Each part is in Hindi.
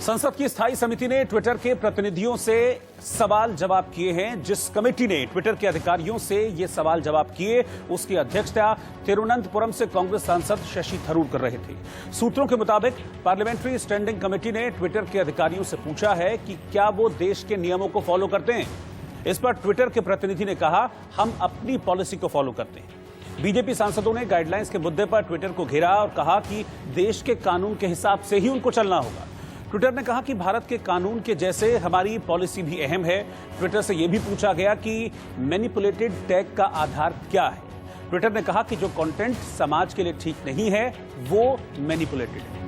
संसद की स्थायी समिति ने ट्विटर के प्रतिनिधियों से सवाल जवाब किए हैं। जिस कमेटी ने ट्विटर के अधिकारियों से ये सवाल जवाब किए, उसकी अध्यक्षता तिरुवनंतपुरम से कांग्रेस सांसद शशि थरूर कर रहे थे। सूत्रों के मुताबिक पार्लियामेंट्री स्टैंडिंग कमेटी ने ट्विटर के अधिकारियों से पूछा है कि क्या वो देश के नियमों को फॉलो करते हैं। इस पर ट्विटर के प्रतिनिधि ने कहा, हम अपनी पॉलिसी को फॉलो करते हैं। बीजेपी सांसदों ने गाइडलाइंस के मुद्दे पर ट्विटर को घेरा और कहा कि देश के कानून के हिसाब से ही उनको चलना होगा। ट्विटर ने कहा कि भारत के कानून के जैसे हमारी पॉलिसी भी अहम है। ट्विटर से यह भी पूछा गया कि मैनिपुलेटेड टैग का आधार क्या है। ट्विटर ने कहा कि जो कंटेंट समाज के लिए ठीक नहीं है वो मैनिपुलेटेड है।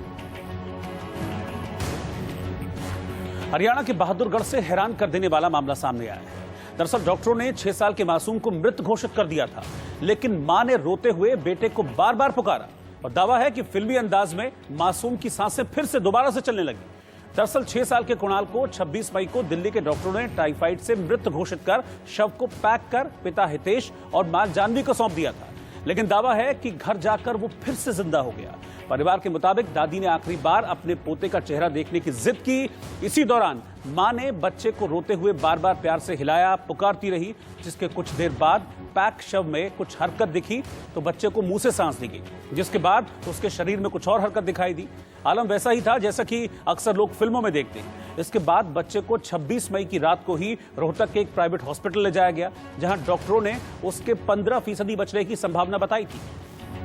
हरियाणा के बहादुरगढ़ से हैरान कर देने वाला मामला सामने आया है। दरअसल डॉक्टरों ने 6 साल के मासूम को मृत घोषित कर दिया था, लेकिन मां ने रोते हुए बेटे को बार बार पुकारा और दावा है कि फिल्मी अंदाज में मासूम की सांसें फिर से दोबारा से चलने लगी। दरअसल 6 साल के कुणाल को 26 मई को दिल्ली के डॉक्टरों ने टाइफाइड से मृत घोषित कर शव को पैक कर पिता हितेश और मां जानवी को सौंप दिया था, लेकिन दावा है कि घर जाकर वो फिर से जिंदा हो गया। परिवार के मुताबिक दादी ने आखिरी बार अपने पोते का चेहरा देखने की जिद की। इसी दौरान मां ने बच्चे को रोते हुए बार बार प्यार से हिलाया, पुकारती रही, जिसके कुछ देर बाद पैक शव में कुछ हरकत दिखी तो बच्चे को मुंह से सांस दी गई, जिसके बाद उसके शरीर में कुछ और हरकत दिखाई दी। आलम वैसा ही था जैसा कि अक्सर लोग फिल्मों में देखते हैं। इसके बाद बच्चे को 26 मई की रात को ही रोहतक के एक प्राइवेट हॉस्पिटल ले जाया गया, जहां डॉक्टरों ने उसके 15% बचने की संभावना बताई थी,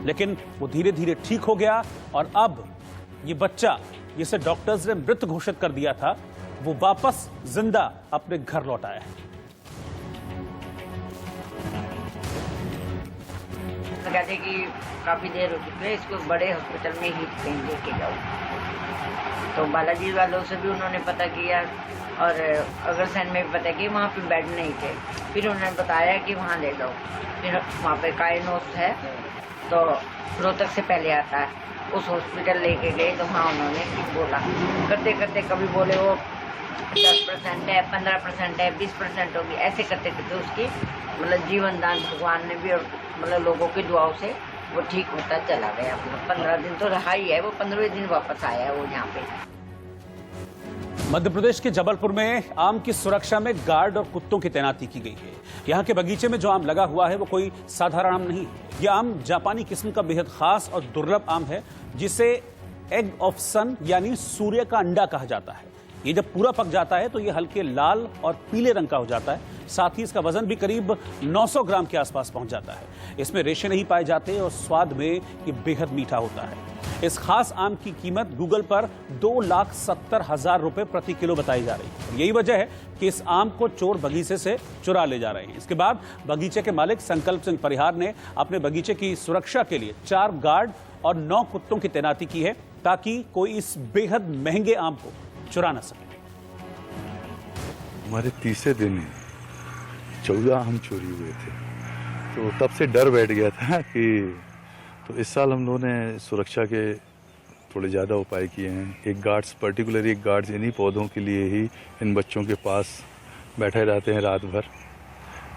लेकिन वो धीरे धीरे ठीक हो गया और अब ये बच्चा, जिसे डॉक्टर्स ने मृत घोषित कर दिया था, वो वापस जिंदा अपने घर लौट आया है। कहते कि काफी देर हो चुकी है, इसको बड़े हॉस्पिटल में ही कहीं लेके जाओ। तो बालाजी वालों से भी उन्होंने पता किया और अग्रसेन में भी पता किया, वहाँ पे बेड नहीं थे। फिर उन्होंने बताया कि वहाँ ले जाओ। फिर वहाँ पे कायनोस है तो रोहतक से पहले आता है, उस हॉस्पिटल लेके गए तो वहाँ उन्होंने बोला करते करते कभी बोले वो 10% है, 15% है, 20% होगी, ऐसे करते करते उसकी मतलब जीवन दान भगवान ने भी और मतलब लोगों की दुआओं से वो ठीक होता चला गया। 15 दिन तो रहा ही है, वो 15वें दिन वापस आया है वो यहाँ पे। मध्य प्रदेश के जबलपुर में आम की सुरक्षा में गार्ड और कुत्तों की तैनाती की गई है। यहाँ के बगीचे में जो आम लगा हुआ है वो कोई साधारण आम नहीं है। यह आम जापानी किस्म का बेहद खास और दुर्लभ आम है, जिसे एग ऑफ सन यानी सूर्य का अंडा कहा जाता है। ये जब पूरा पक जाता है तो ये हल्के लाल और पीले रंग का हो जाता है। साथ ही इसका वजन भी करीब 900 ग्राम के आसपास पहुंच जाता है। इसमें रेशे नहीं पाए जाते और स्वाद में ये बेहद मीठा होता है। इस खास आम की कीमत गूगल पर 2,70,000 रुपए प्रति किलो बताई जा रही है। यही वजह है कि इस आम को चोर बगीचे से चुरा ले जा रहे हैं। इसके बाद बगीचे के मालिक संकल्प सिंह परिहार ने अपने बगीचे की सुरक्षा के लिए 4 गार्ड और 9 कुत्तों की तैनाती की है, ताकि कोई इस बेहद महंगे आम को चुरा न सके। हमारे तीसरे दिन 14 आम चोरी हुए थे, तो तब से डर बैठ गया था कि तो इस साल हम लोगों ने सुरक्षा के थोड़े ज़्यादा उपाय किए हैं। एक गार्ड्स पर्टिकुलरली एक गार्ड्स इन्हीं पौधों के लिए ही इन बच्चों के पास बैठे रहते हैं रात भर।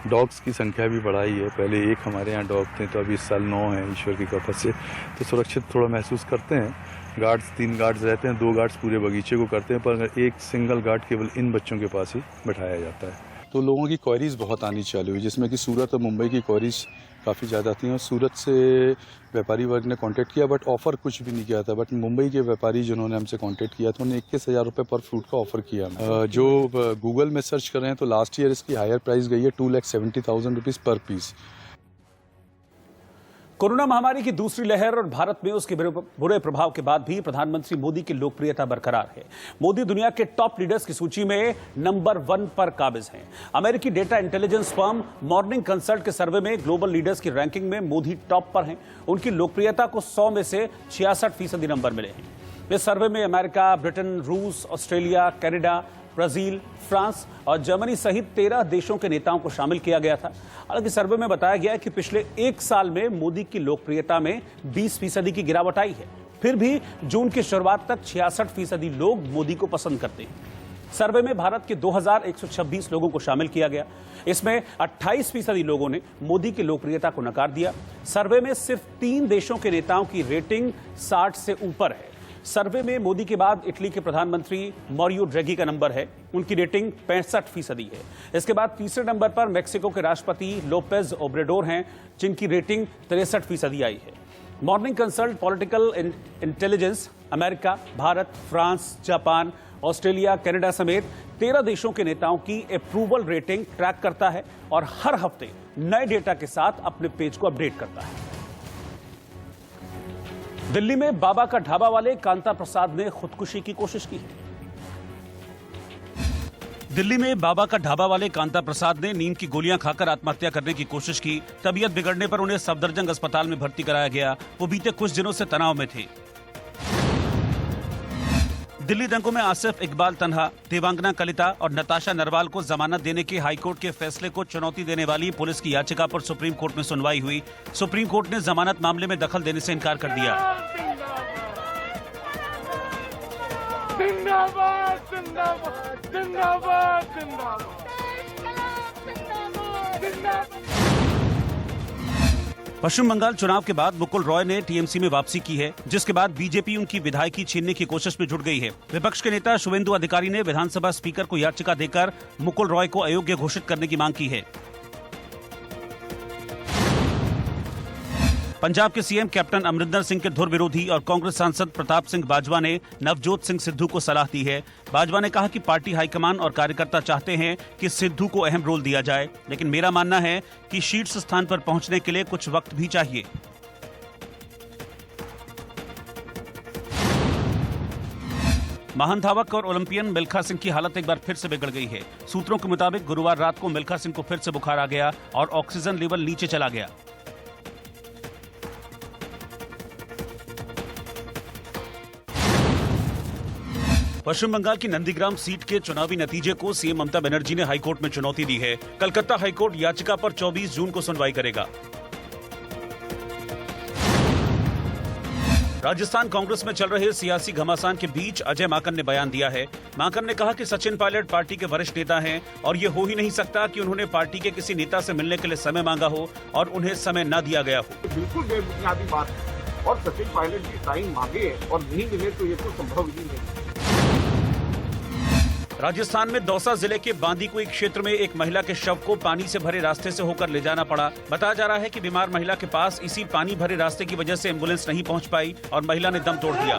डॉग्स की संख्या भी बढ़ाई है, पहले 1 हमारे यहाँ डॉग थे तो अभी इस साल 9 हैं ईश्वर की कृपा से, तो सुरक्षित थोड़ा महसूस करते हैं। गार्ड्स 3 गार्ड्स रहते हैं, 2 गार्ड्स पूरे बगीचे को करते हैं, पर एक सिंगल गार्ड केवल इन बच्चों के पास ही बैठाया जाता है। तो लोगों की क्वेरीज बहुत आनी चालू हुई, जिसमें कि सूरत और मुंबई की क्वेरीज काफ़ी ज़्यादा थी और सूरत से व्यापारी वर्ग ने कांटेक्ट किया, बट ऑफ़र कुछ भी नहीं किया था। बट मुंबई के व्यापारी जिन्होंने हमसे कांटेक्ट किया था उन्होंने 21,000 रुपये पर फ्रूट का ऑफ़र किया। जो गूगल में सर्च कर रहे हैं तो लास्ट ईयर इसकी हायर प्राइस गई है 2,70,000 रुपीज़ पर पीस। कोरोना महामारी की दूसरी लहर और भारत में उसके बुरे प्रभाव के बाद भी प्रधानमंत्री मोदी की लोकप्रियता बरकरार है। मोदी दुनिया के टॉप लीडर्स की सूची में नंबर 1 पर काबिज हैं। अमेरिकी data intelligence firm morning consult के सर्वे में ग्लोबल लीडर्स की रैंकिंग में मोदी टॉप पर हैं। उनकी लोकप्रियता को 100 में से 66% नंबर मिले हैं। इस सर्वे में अमेरिका, ब्रिटेन, रूस, ऑस्ट्रेलिया, कनाडा, ब्राजील, फ्रांस और जर्मनी सहित 13 देशों के नेताओं को शामिल किया गया था। हालांकि सर्वे में बताया गया है कि पिछले 1 साल में मोदी की लोकप्रियता में 20% की गिरावट आई है। फिर भी जून की शुरुआत तक 66% लोग मोदी को पसंद करते हैं। सर्वे में भारत के 2,126 लोगों को शामिल किया गया। इसमें 28% लोगों ने मोदी की लोकप्रियता को नकार दिया। सर्वे में सिर्फ 3 देशों के नेताओं की रेटिंग 60 से ऊपर है। सर्वे में मोदी के बाद इटली के प्रधानमंत्री मारियो ड्रैगी का नंबर है। उनकी रेटिंग 65% है। इसके बाद तीसरे नंबर पर मेक्सिको के राष्ट्रपति लोपेज ओब्रेडोर हैं, जिनकी रेटिंग 63% आई है। Morning consult political intelligence America, Bharat, France, Japan, Australia, Canada समेत 13 देशों के नेताओं की अप्रूवल रेटिंग ट्रैक करता है और हर हफ्ते नए डेटा के साथ अपने पेज को अपडेट करता है। दिल्ली में बाबा का ढाबा वाले कांता प्रसाद ने खुदकुशी की कोशिश की। दिल्ली में बाबा का ढाबा वाले कांता प्रसाद ने नींद की गोलियां खाकर आत्महत्या करने की कोशिश की। तबीयत बिगड़ने पर उन्हें सफदरजंग अस्पताल में भर्ती कराया गया। वो बीते कुछ दिनों से तनाव में थे। दिल्ली दंगों में आसिफ इकबाल तन्हा, देवांगना कलिता और नताशा नरवाल को जमानत देने के हाईकोर्ट के फैसले को चुनौती देने वाली पुलिस की याचिका पर सुप्रीम कोर्ट में सुनवाई हुई। सुप्रीम कोर्ट ने जमानत मामले में दखल देने से इनकार कर दिया। जिंदाबाद, जिंदाबाद, जिंदाबाद, जिंदाबाद, जिंदाबाद। पश्चिम बंगाल चुनाव के बाद मुकुल रॉय ने टीएमसी में वापसी की है, जिसके बाद बीजेपी उनकी विधायकी छीनने की कोशिश में जुट गई है। विपक्ष के नेता शुवेंदु अधिकारी ने विधानसभा स्पीकर को याचिका देकर मुकुल रॉय को अयोग्य घोषित करने की मांग की है। पंजाब के सीएम कैप्टन अमरिंदर सिंह के धुर विरोधी और कांग्रेस सांसद प्रताप सिंह बाजवा ने नवजोत सिंह सिद्धू को सलाह दी है। बाजवा ने कहा कि पार्टी हाईकमान और कार्यकर्ता चाहते हैं कि सिद्धू को अहम रोल दिया जाए, लेकिन मेरा मानना है कि शीर्ष स्थान पर पहुंचने के लिए कुछ वक्त भी चाहिए। महान धावक और ओलंपियन मिल्खा सिंह की हालत एक बार फिर से बिगड़ गई है। सूत्रों के मुताबिक गुरुवार रात को मिल्खा सिंह को फिर से बुखार आ गया और ऑक्सीजन लेवल नीचे चला गया। पश्चिम बंगाल की नंदीग्राम सीट के चुनावी नतीजे को सीएम ममता बनर्जी ने हाईकोर्ट में चुनौती दी है। कलकत्ता हाईकोर्ट याचिका पर 24 जून को सुनवाई करेगा। राजस्थान कांग्रेस में चल रहे सियासी घमासान के बीच अजय माकन ने बयान दिया है। माकन ने कहा कि सचिन पायलट पार्टी के वरिष्ठ नेता हैं और ये हो ही नहीं सकता कि उन्होंने पार्टी के किसी नेता से मिलने के लिए समय मांगा हो और उन्हें समय न दिया गया हो। बिल्कुल बेबुनियादी बात है और सचिन पायलट ने टाइम मांगे और नहीं मिले तो ये तो संभव ही नहीं। राजस्थान में दौसा जिले के बांदीकुई क्षेत्र में एक महिला के शव को पानी से भरे रास्ते से होकर ले जाना पड़ा। बताया जा रहा है कि बीमार महिला के पास इसी पानी भरे रास्ते की वजह से एम्बुलेंस नहीं पहुंच पाई और महिला ने दम तोड़ दिया।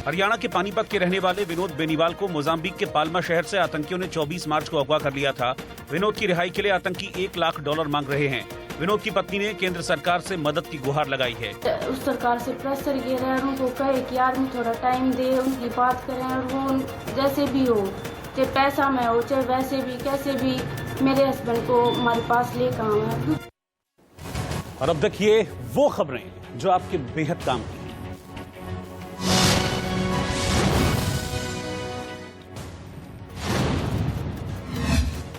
हरियाणा के पानीपत के रहने वाले विनोद बेनीवाल को मोजाम्बिक के पाल्मा शहर से आतंकियों ने 24 मार्च को अगवा कर लिया था। विनोद की रिहाई के लिए आतंकी $1 लाख मांग रहे हैं। विनोद की पत्नी ने केंद्र सरकार से मदद की गुहार लगाई है। उस सरकार से प्रेशर गिरा है, उनको कहे कि आर्मी थोड़ा टाइम दे, उनकी बात करें और वो जैसे भी हो, चाहे पैसा में हो चाहे वैसे भी कैसे भी मेरे हस्बैंड को हमारे पास लेकर आए। और अब देखिए वो खबरें जो आपके बेहद काम की।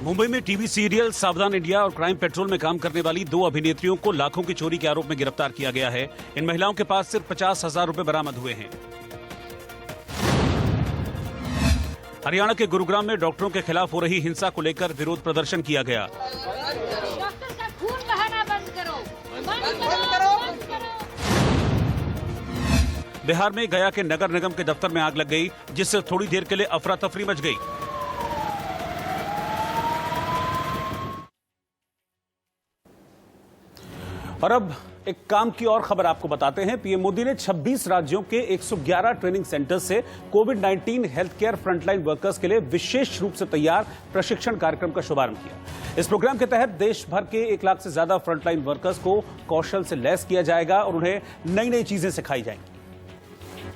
मुंबई में टीवी सीरियल सावधान इंडिया और क्राइम पेट्रोल में काम करने वाली 2 अभिनेत्रियों को लाखों की चोरी के आरोप में गिरफ्तार किया गया है। इन महिलाओं के पास सिर्फ 50,000 रुपए बरामद हुए हैं। हरियाणा के गुरुग्राम में डॉक्टरों के खिलाफ हो रही हिंसा को लेकर विरोध प्रदर्शन किया गया। डॉक्टर का खून बहाना बंद करो, बंद करो। बिहार में गया के नगर निगम के दफ्तर में आग लग गई, जिससे थोड़ी देर के लिए अफरा तफरी मच गई। और अब एक काम की और खबर आपको बताते हैं। पीएम मोदी ने 26 राज्यों के 111 ट्रेनिंग सेंटर से कोविड-19 हेल्थ केयर फ्रंटलाइन वर्कर्स के लिए विशेष रूप से तैयार प्रशिक्षण कार्यक्रम का शुभारंभ किया। इस प्रोग्राम के तहत देश भर के 1 लाख से ज्यादा फ्रंटलाइन वर्कर्स को कौशल से लैस किया जाएगा और उन्हें नई नई चीजें सिखाई जाएंगी।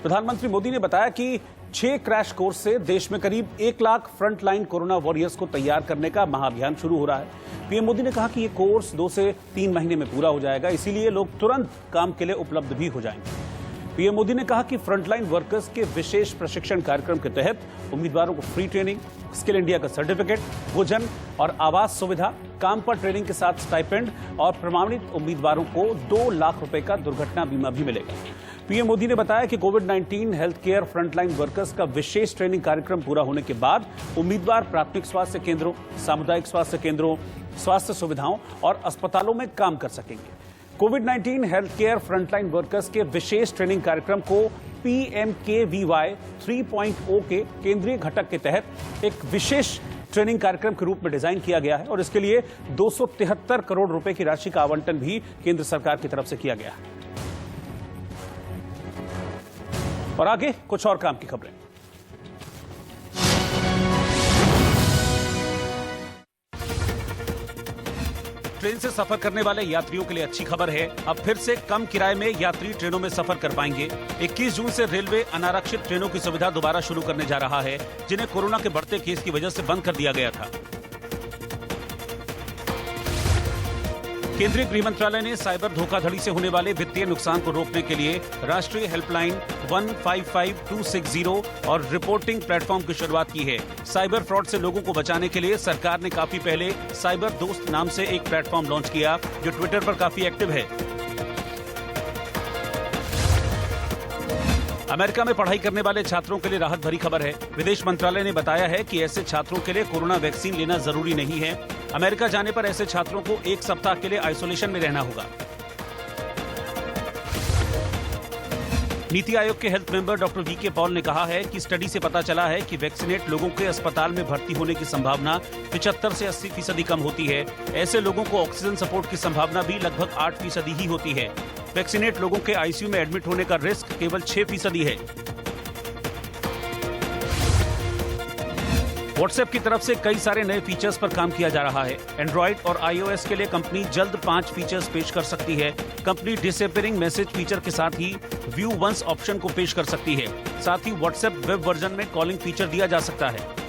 प्रधानमंत्री मोदी ने बताया कि 6 क्रैश कोर्स से देश में करीब 1 लाख फ्रंटलाइन कोरोना वॉरियर्स को तैयार करने का महाअभियान शुरू हो रहा है। पीएम मोदी ने कहा कि ये कोर्स 2 से 3 महीने में पूरा हो जाएगा, इसीलिए लोग तुरंत काम के लिए उपलब्ध भी हो जाएंगे। पीएम मोदी ने कहा कि फ्रंटलाइन वर्कर्स के विशेष प्रशिक्षण कार्यक्रम के तहत उम्मीदवारों को फ्री ट्रेनिंग, स्किल इंडिया का सर्टिफिकेट, भोजन और आवास सुविधा, काम पर ट्रेनिंग के साथ स्टाइपेंड और प्रमाणित उम्मीदवारों को 2 लाख रुपए का दुर्घटना बीमा भी मिलेगा। पीएम मोदी ने बताया कि कोविड-19 हेल्थ केयर फ्रंटलाइन वर्कर्स का विशेष ट्रेनिंग कार्यक्रम पूरा होने के बाद उम्मीदवार प्राथमिक स्वास्थ्य केंद्रों, सामुदायिक स्वास्थ्य केंद्रों, स्वास्थ्य सुविधाओं और अस्पतालों में काम कर सकेंगे। कोविड-19 हेल्थ केयर फ्रंटलाइन वर्कर्स के विशेष ट्रेनिंग कार्यक्रम को PMKVY 3.0 के केंद्रीय घटक के तहत एक विशेष ट्रेनिंग कार्यक्रम के रूप में डिजाइन किया गया है और इसके लिए 273 करोड़ रुपए की राशि का आवंटन भी केंद्र सरकार की तरफ से किया गया है। और आगे कुछ और काम की खबरें। ट्रेन से सफर करने वाले यात्रियों के लिए अच्छी खबर है। अब फिर से कम किराए में यात्री ट्रेनों में सफर कर पाएंगे। 21 जून से रेलवे अनारक्षित ट्रेनों की सुविधा दोबारा शुरू करने जा रहा है, जिन्हें कोरोना के बढ़ते केस की वजह से बंद कर दिया गया था। केंद्रीय गृह मंत्रालय ने साइबर धोखाधड़ी से होने वाले वित्तीय नुकसान को रोकने के लिए राष्ट्रीय हेल्पलाइन 155260 और रिपोर्टिंग प्लेटफॉर्म की शुरुआत की है। साइबर फ्रॉड से लोगों को बचाने के लिए सरकार ने काफी पहले साइबर दोस्त नाम से एक प्लेटफॉर्म लॉन्च किया, जो ट्विटर पर काफी एक्टिव है। अमेरिका में पढ़ाई करने वाले छात्रों के लिए राहत भरी खबर है। विदेश मंत्रालय ने बताया है कि ऐसे छात्रों के लिए कोरोना वैक्सीन लेना जरूरी नहीं है। अमेरिका जाने पर ऐसे छात्रों को 1 सप्ताह के लिए आइसोलेशन में रहना होगा। नीति आयोग के health member doctor VK Paul ने कहा है कि स्टडी से पता चला है कि वैक्सीनेट लोगों के अस्पताल में भर्ती होने की संभावना 75 से 80% कम होती है। ऐसे लोगों को ऑक्सीजन सपोर्ट की संभावना भी लगभग 8% ही होती है। वैक्सीनेट लोगों के आईसीयू में एडमिट होने का रिस्क केवल 6% है। व्हाट्सएप की तरफ से कई सारे नए फीचर्स पर काम किया जा रहा है। एंड्रॉइड और iOS के लिए कंपनी जल्द 5 फीचर्स पेश कर सकती है। कंपनी डिसअपीयरिंग मैसेज फीचर के साथ ही व्यू वंस ऑप्शन को पेश कर सकती है। साथ ही व्हाट्सएप वेब वर्जन में कॉलिंग फीचर दिया जा सकता है।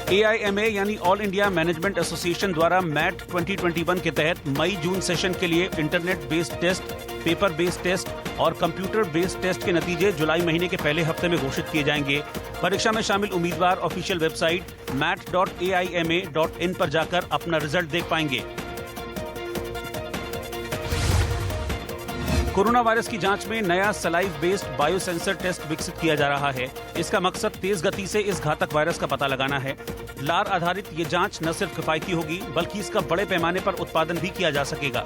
AIMA यानी ऑल इंडिया मैनेजमेंट एसोसिएशन द्वारा मैट 2021 के तहत मई-जून सेशन के लिए internet based test, paper based test और कंप्यूटर बेस्ड टेस्ट के नतीजे जुलाई महीने के पहले हफ्ते में घोषित किए जाएंगे। परीक्षा में शामिल उम्मीदवार ऑफिशियल वेबसाइट mat.aima.in पर जाकर अपना रिजल्ट देख पाएंगे। कोरोना वायरस की जांच में नया सलाइव बेस्ड बायोसेंसर टेस्ट विकसित किया जा रहा है। इसका मकसद तेज गति से इस घातक वायरस का पता लगाना है। लार आधारित ये जांच न सिर्फ किफायती होगी, बल्कि इसका बड़े पैमाने पर उत्पादन भी किया जा सकेगा।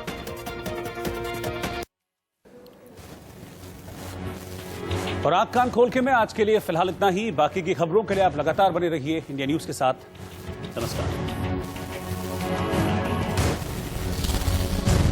और आंख कान खोल के मैं आज के लिए फिलहाल इतना ही। बाकी की खबरों के लिए आप लगातार बने रहिए इंडिया न्यूज के साथ। नमस्कार।